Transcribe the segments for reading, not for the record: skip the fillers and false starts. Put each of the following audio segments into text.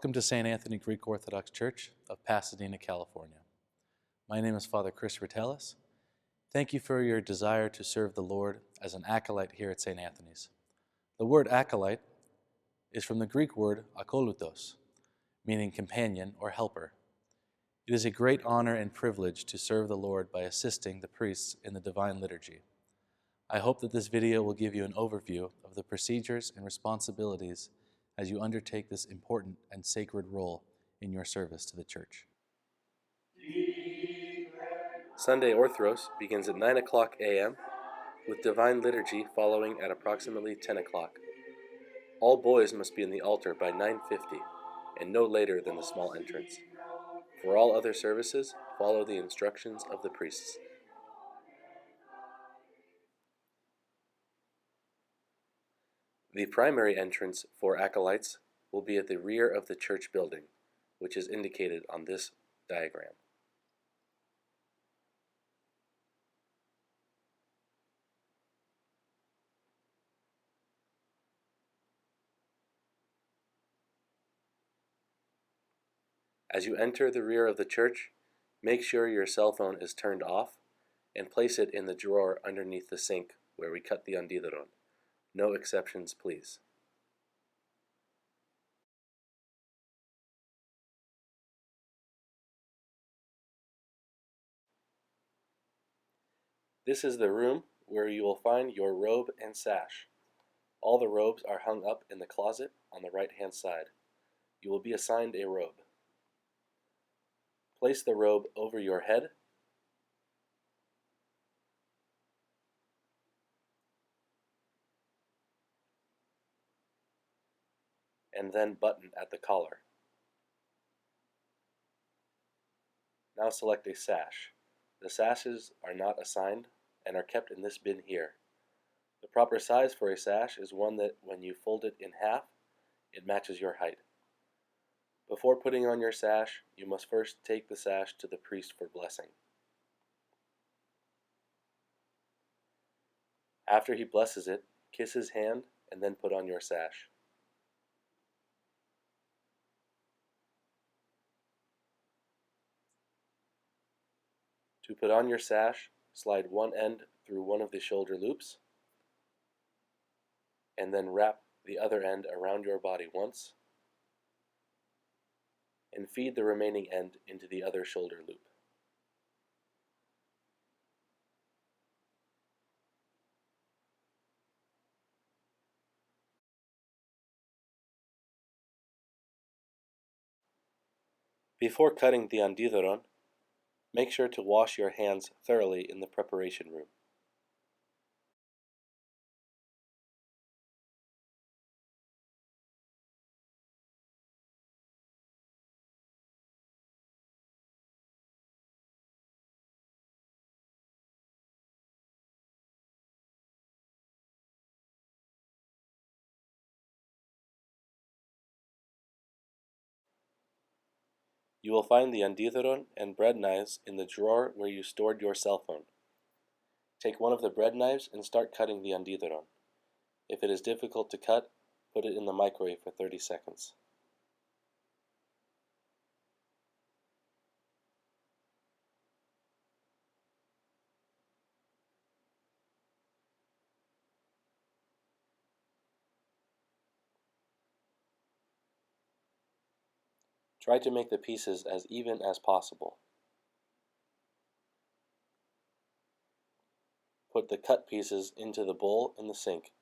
Welcome to St. Anthony Greek Orthodox Church of Pasadena, California. My name is Father Chris Ratellis. Thank you for your desire to serve the Lord as an acolyte here at St. Anthony's. The word acolyte is from the Greek word akolutos, meaning companion or helper. It is a great honor and privilege to serve the Lord by assisting the priests in the Divine Liturgy. I hope that this video will give you an overview of the procedures and responsibilities as you undertake this important and sacred role in your service to the Church. Sunday Orthros begins at 9 o'clock a.m. with Divine Liturgy following at approximately 10 o'clock. All boys must be in the altar by 9:50 and no later than the small entrance. For all other services, follow the instructions of the priests. The primary entrance for acolytes will be at the rear of the church building, which is indicated on this diagram. As you enter the rear of the church, make sure your cell phone is turned off and place it in the drawer underneath the sink where we cut the andidaron. No exceptions, please. This is the room where you will find your robe and sash. All the robes are hung up in the closet on the right-hand side. You will be assigned a robe. Place the robe over your head and then button at the collar. Now select a sash. The sashes are not assigned and are kept in this bin here. The proper size for a sash is one that when you fold it in half, it matches your height. Before putting on your sash, you must first take the sash to the priest for blessing. After he blesses it, kiss his hand and then put on your sash. To put on your sash, slide one end through one of the shoulder loops, and then wrap the other end around your body once, and feed the remaining end into the other shoulder loop. Before cutting the andidaron, make sure to wash your hands thoroughly in the preparation room. You will find the andidaron and bread knives in the drawer where you stored your cell phone. Take one of the bread knives and start cutting the andidaron. If it is difficult to cut, put it in the microwave for 30 seconds. Try to make the pieces as even as possible. Put the cut pieces into the bowl in the sink,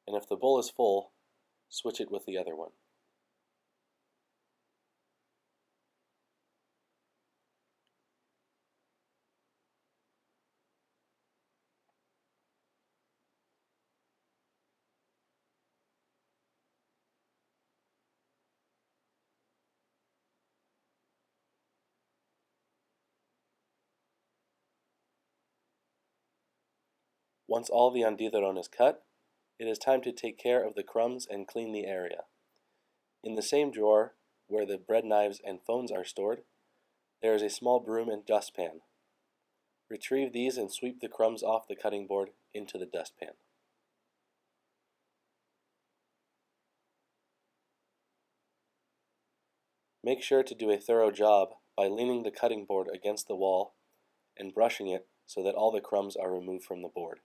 and if the bowl is full, switch it with the other one. Once all the andidaron is cut, it is time to take care of the crumbs and clean the area. In the same drawer where the bread knives and phones are stored, there is a small broom and dustpan. Retrieve these and sweep the crumbs off the cutting board into the dustpan. Make sure to do a thorough job by leaning the cutting board against the wall and brushing it so that all the crumbs are removed from the board.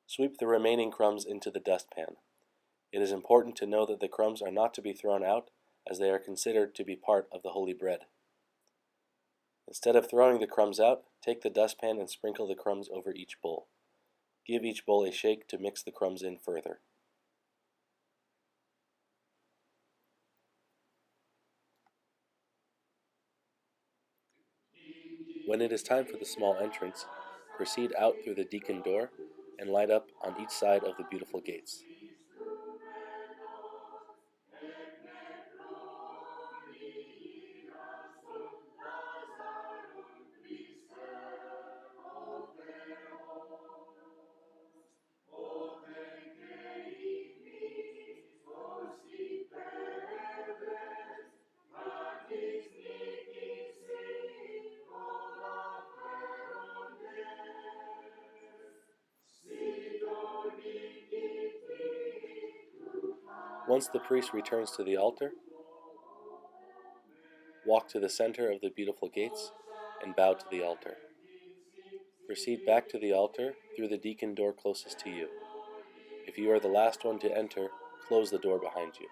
Sweep the remaining crumbs into the dustpan. It is important to know that the crumbs are not to be thrown out, as they are considered to be part of the holy bread. Instead of throwing the crumbs out, take the dustpan and sprinkle the crumbs over each bowl. Give each bowl a shake to mix the crumbs in further. When it is time for the small entrance, proceed out through the deacon door and light up on each side of the beautiful gates. Once the priest returns to the altar, walk to the center of the beautiful gates and bow to the altar. Proceed back to the altar through the deacon door closest to you. If you are the last one to enter, close the door behind you.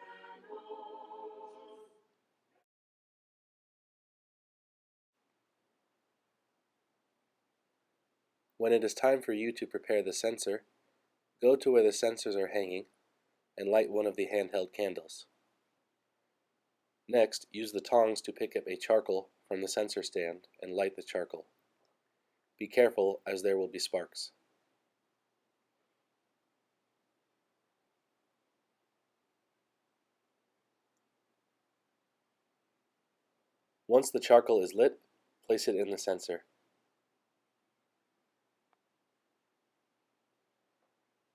When it is time for you to prepare the censer, go to where the censers are hanging and light one of the handheld candles. Next, use the tongs to pick up a charcoal from the censer stand and light the charcoal. Be careful, as there will be sparks. Once the charcoal is lit, place it in the censer.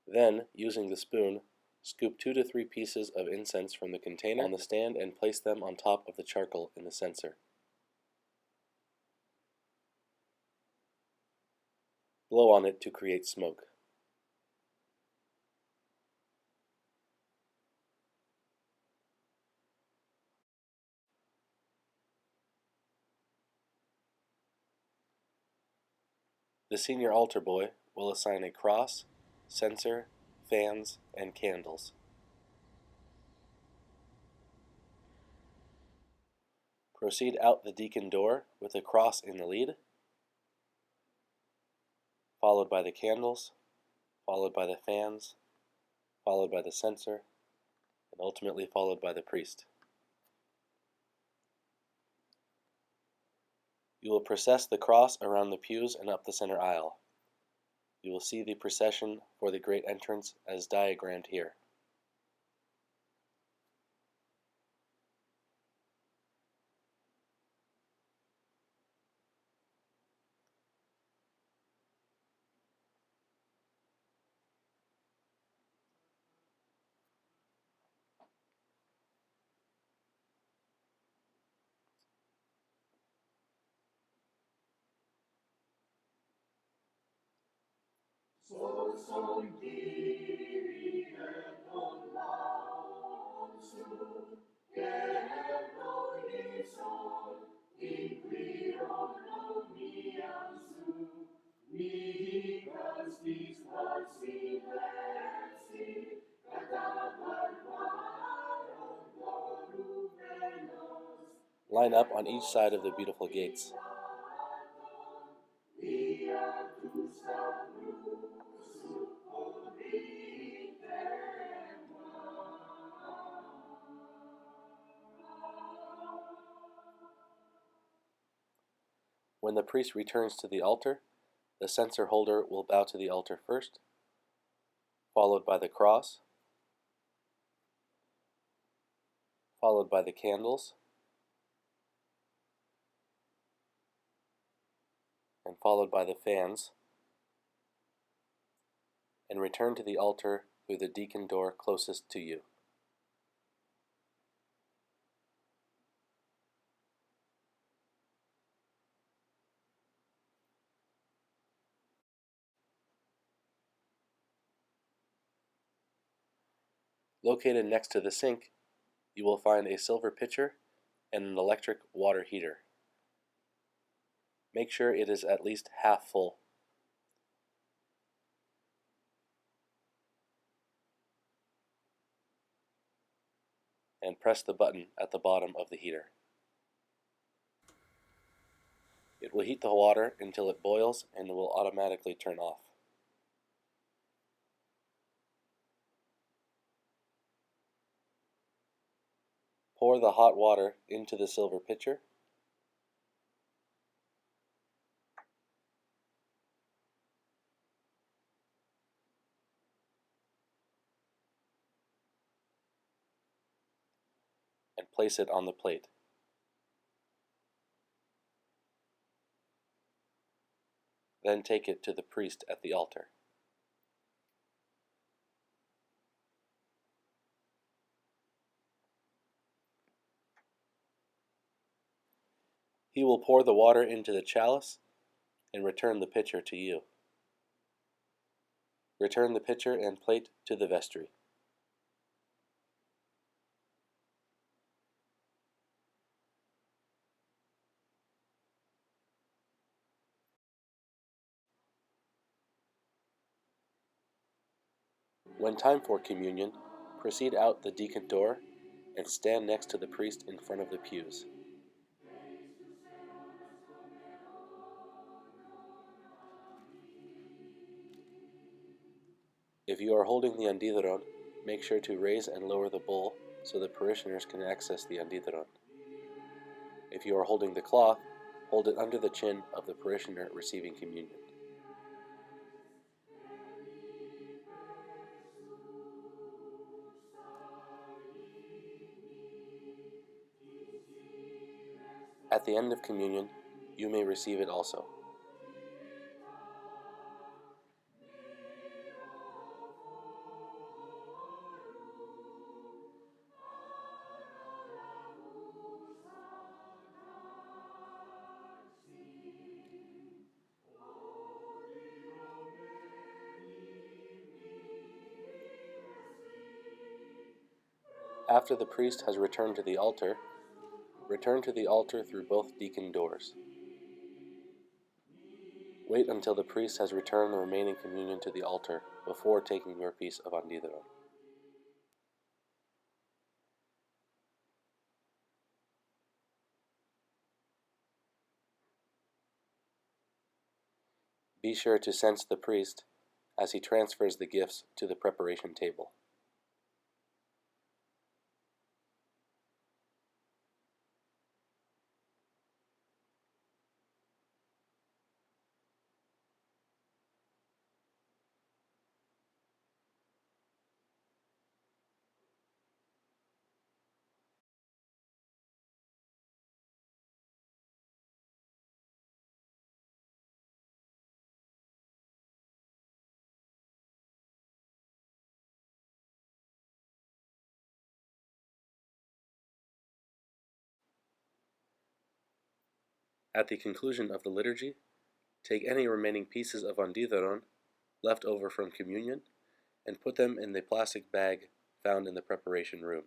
Then, using the spoon, scoop 2 to 3 pieces of incense from the container on the stand and place them on top of the charcoal in the censer. Blow on it to create smoke. The senior altar boy will assign a cross, censer, fans, and candles. Proceed out the deacon door with a cross in the lead, followed by the candles, followed by the fans, followed by the censer, and ultimately followed by the priest. You will process the cross around the pews and up the center aisle. You will see the procession for the great entrance as diagrammed here. Line up on each side of the beautiful gates. When the priest returns to the altar, the censer holder will bow to the altar first, followed by the cross, followed by the candles, and followed by the fans, and return to the altar through the deacon door closest to you. Located next to the sink, you will find a silver pitcher and an electric water heater. Make sure it is at least half full. And press the button at the bottom of the heater. It will heat the water until it boils and it will automatically turn off. Pour the hot water into the silver pitcher. And place it on the plate. Then take it to the priest at the altar. He will pour the water into the chalice and return the pitcher to you. Return the pitcher and plate to the vestry. When time for communion, proceed out the deacon door and stand next to the priest in front of the pews. If you are holding the andítheron, make sure to raise and lower the bowl so the parishioners can access the andítheron. If you are holding the cloth, hold it under the chin of the parishioner receiving communion. At the end of communion, you may receive it also. After the priest has returned to the altar, return to the altar through both deacon doors. Wait until the priest has returned the remaining communion to the altar before taking your piece of andítheron. Be sure to sense the priest as he transfers the gifts to the preparation table. At the conclusion of the liturgy, take any remaining pieces of andítheron left over from communion and put them in the plastic bag found in the preparation room.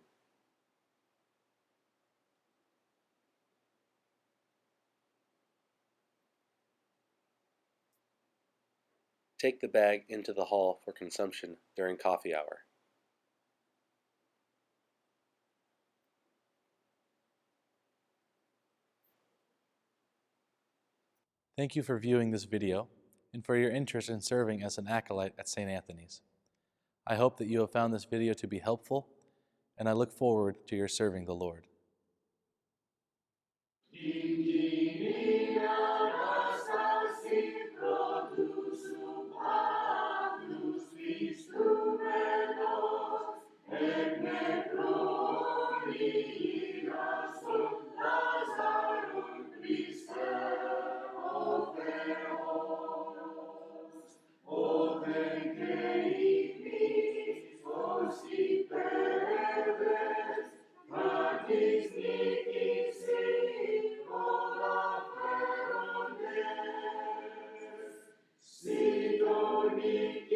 Take the bag into the hall for consumption during coffee hour. Thank you for viewing this video and for your interest in serving as an acolyte at St. Anthony's. I hope that you have found this video to be helpful, and I look forward to your serving the Lord. Sidoni